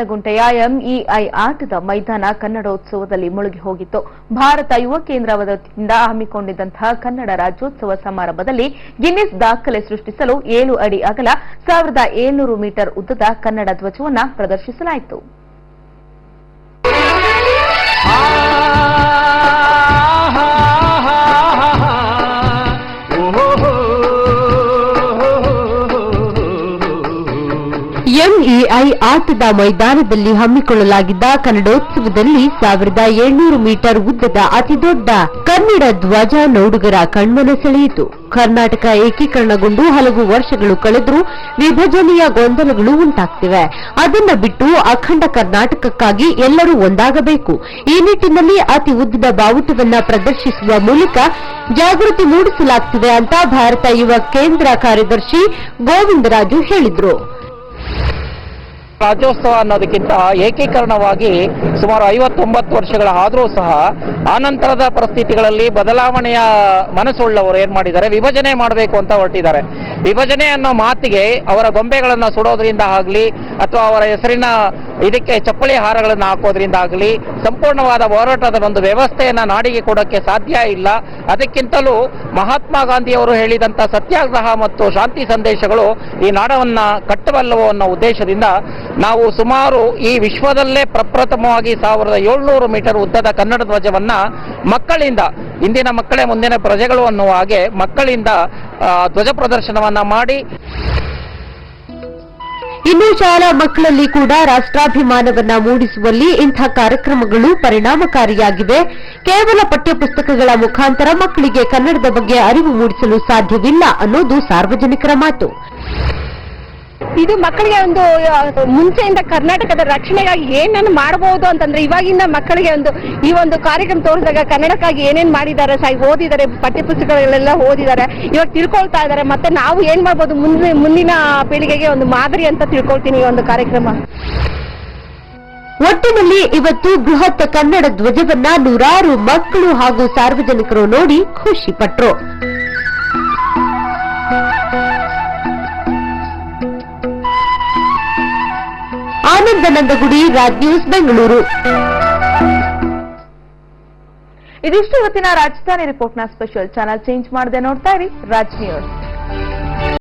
ಗುಂಟೆಯ MEI ಆಟದ ಮೈದಾನ ಕನ್ನಡೋತ್ಸವದಲ್ಲಿ ಮುಳುಗಿ ಹೋಗಿತ್ತು. ಭಾರತ ಯುವ ಕೇಂದ್ರ ವತಿಯಿಂದ ಹಮ್ಮಿಕೊಂಡಿದ್ದಂತಹ ಕನ್ನಡ ರಾಜ್ಯೋತ್ಸವ ಸಮಾರಂಭದಲ್ಲಿ ಗಿನ್ನಿಸ್ ದಾಖಲೆ ಸೃಷ್ಟಿಸಲು 7 ಅಡಿ ಅಗಲ 1700 ಮೀಟರ್ ಉದ್ದದ ಕನ್ನಡ ಧ್ವಜವನ್ನು ಪ್ರದರ್ಶಿಸಲಾಯಿತು. ಎಂಇಐ ಆಟದ ಮೈದಾನದಲ್ಲಿ ಹಮ್ಮಿಕೊಳ್ಳಲಾಗಿದ್ದ ಕನ್ನಡೋತ್ಸವದಲ್ಲಿ 1700 ಮೀಟರ್ ಉದ್ದದ ಅತಿದೊಡ್ಡ ಕನ್ನಡ ಧ್ವಜ ನೋಡುಗರ ಕಣ್ಮನ ಸೆಳೆಯಿತು. ಕರ್ನಾಟಕ ಏಕೀಕರಣಗೊಂಡು ಹಲವು ವರ್ಷಗಳು ಕಳೆದರೂ ವಿಭಜನೆಯ ಗೊಂದಲಗಳು ಉಂಟಾಗ್ತಿವೆ. ಅದನ್ನ ಬಿಟ್ಟು ಅಖಂಡ ಕರ್ನಾಟಕಕ್ಕಾಗಿ ಎಲ್ಲರೂ ಒಂದಾಗಬೇಕು. ಈ ನಿಟ್ಟಿನಲ್ಲಿ ಅತಿ ಉದ್ದದ ಬಾವುಟವನ್ನ ಪ್ರದರ್ಶಿಸುವ ಮೂಲಕ ಜಾಗೃತಿ ಮೂಡಿಸಲಾಗುತ್ತಿದೆ ಅಂತ ಭಾರತ ಯುವ ಕೇಂದ್ರ ಕಾರ್ಯದರ್ಶಿ ಗೋವಿಂದರಾಜು ಹೇಳಿದರು. ರಾಜ್ಯೋತ್ಸವ ಅನ್ನೋದಕ್ಕಿಂತ ಏಕೀಕರಣವಾಗಿ ಸುಮಾರು 59 ವರ್ಷಗಳಾದರೂ ಸಹ ಆನಂತರದ ಪರಿಸ್ಥಿತಿಗಳಲ್ಲಿ ಬದಲಾವಣೆಯ ಮನಸ್ಸುಳ್ಳವರು ಏನ್ ಮಾಡಿದ್ದಾರೆ, ವಿಭಜನೆ ಮಾಡಬೇಕು ಅಂತ ಹೊರಟಿದ್ದಾರೆ. ವಿಭಜನೆ ಅನ್ನೋ ಮಾತಿಗೆ ಅವರ ಗೊಂಬೆಗಳನ್ನು ಸುಡೋದ್ರಿಂದ ಆಗಲಿ ಅಥವಾ ಅವರ ಹೆಸರಿನ ಇದಕ್ಕೆ ಚಪ್ಪಲಿ ಹಾರಗಳನ್ನು ಹಾಕೋದ್ರಿಂದ ಆಗಲಿ ಸಂಪೂರ್ಣವಾದ ಹೋರಾಟದ ಒಂದು ವ್ಯವಸ್ಥೆಯನ್ನ ನಾಡಿಗೆ ಕೊಡೋಕ್ಕೆ ಸಾಧ್ಯ ಇಲ್ಲ. ಅದಕ್ಕಿಂತಲೂ ಮಹಾತ್ಮ ಗಾಂಧಿಯವರು ಹೇಳಿದಂಥ ಸತ್ಯಾಗ್ರಹ ಮತ್ತು ಶಾಂತಿ ಸಂದೇಶಗಳು ಈ ನಾಡವನ್ನ ಕಟ್ಟಬಲ್ಲವು ಅನ್ನೋ ಉದ್ದೇಶದಿಂದ ನಾವು ಸುಮಾರು ಈ ವಿಶ್ವದಲ್ಲೇ ಪ್ರಪ್ರಥಮವಾಗಿ 1700 ಮೀಟರ್ ಉದ್ದದ ಕನ್ನಡ ಧ್ವಜವನ್ನ ಮಕ್ಕಳಿಂದ, ಇಂದಿನ ಮಕ್ಕಳೇ ಮುಂದಿನ ಪ್ರಜೆಗಳು ಅನ್ನುವ ಹಾಗೆ ಮಕ್ಕಳಿಂದ ಧ್ವಜ ಪ್ರದರ್ಶನವನ್ನ ಮಾಡಿ, ಇನ್ನು ಶಾಲಾ ಮಕ್ಕಳಲ್ಲಿ ಕೂಡ ರಾಷ್ಟ್ರಾಭಿಮಾನವನ್ನ ಮೂಡಿಸುವಲ್ಲಿ ಇಂಥ ಕಾರ್ಯಕ್ರಮಗಳು ಪರಿಣಾಮಕಾರಿಯಾಗಿವೆ. ಕೇವಲ ಪಠ್ಯಪುಸ್ತಕಗಳ ಮುಖಾಂತರ ಮಕ್ಕಳಿಗೆ ಕನ್ನಡದ ಬಗ್ಗೆ ಅರಿವು ಮೂಡಿಸಲು ಸಾಧ್ಯವಿಲ್ಲ ಅನ್ನೋದು ಸಾರ್ವಜನಿಕರ ಮಾತು. ಇದು ಮಕ್ಕಳಿಗೆ ಒಂದು ಮುಂಚೆಯಿಂದ ಕರ್ನಾಟಕದ ರಕ್ಷಣೆಗಾಗಿ ಏನನ್ನು ಮಾಡಬಹುದು ಅಂತಂದ್ರೆ ಇವಾಗಿಂದ ಮಕ್ಕಳಿಗೆ ಈ ಒಂದು ಕಾರ್ಯಕ್ರಮ ತೋರಿಸಿದಾಗ ಕನ್ನಡಕ್ಕಾಗಿ ಏನೇನು ಮಾಡಿದ್ದಾರೆ, ಓದಿದ್ದಾರೆ, ಪಠ್ಯಪುಸ್ತಕಗಳೆಲ್ಲ ಓದಿದ್ದಾರೆ, ಇವಾಗ ತಿಳ್ಕೊಳ್ತಾ ಇದ್ದಾರೆ. ಮತ್ತೆ ನಾವು ಏನ್ ಮಾಡ್ಬೋದು ಮುಂದಿನ ಪೀಳಿಗೆಗೆ ಒಂದು ಮಾದರಿ ಅಂತ ತಿಳ್ಕೊಳ್ತೀನಿ ಈ ಒಂದು ಕಾರ್ಯಕ್ರಮ. ಒಟ್ಟಿನಲ್ಲಿ ಇವತ್ತು ಬೃಹತ್ ಕನ್ನಡ ಧ್ವಜವನ್ನ ನೂರಾರು ಮಕ್ಕಳು ಹಾಗೂ ಸಾರ್ವಜನಿಕರು ನೋಡಿ ಖುಷಿ ಪಟ್ರು. ಆನಂದ ನಂದಗುಡಿ, ರಾಜ್ ನ್ಯೂಸ್, ಬೆಂಗಳೂರು. ಇದಿಷ್ಟು ಇವತ್ತಿನ ರಾಜಧಾನಿ ರಿಪೋರ್ಟ್ನ ಸ್ಪೆಷಲ್. ಚಾನಲ್ ಚೇಂಜ್ ಮಾಡದೆ ನೋಡ್ತಾ ಇರಿ ರಾಜ್ ನ್ಯೂಸ್.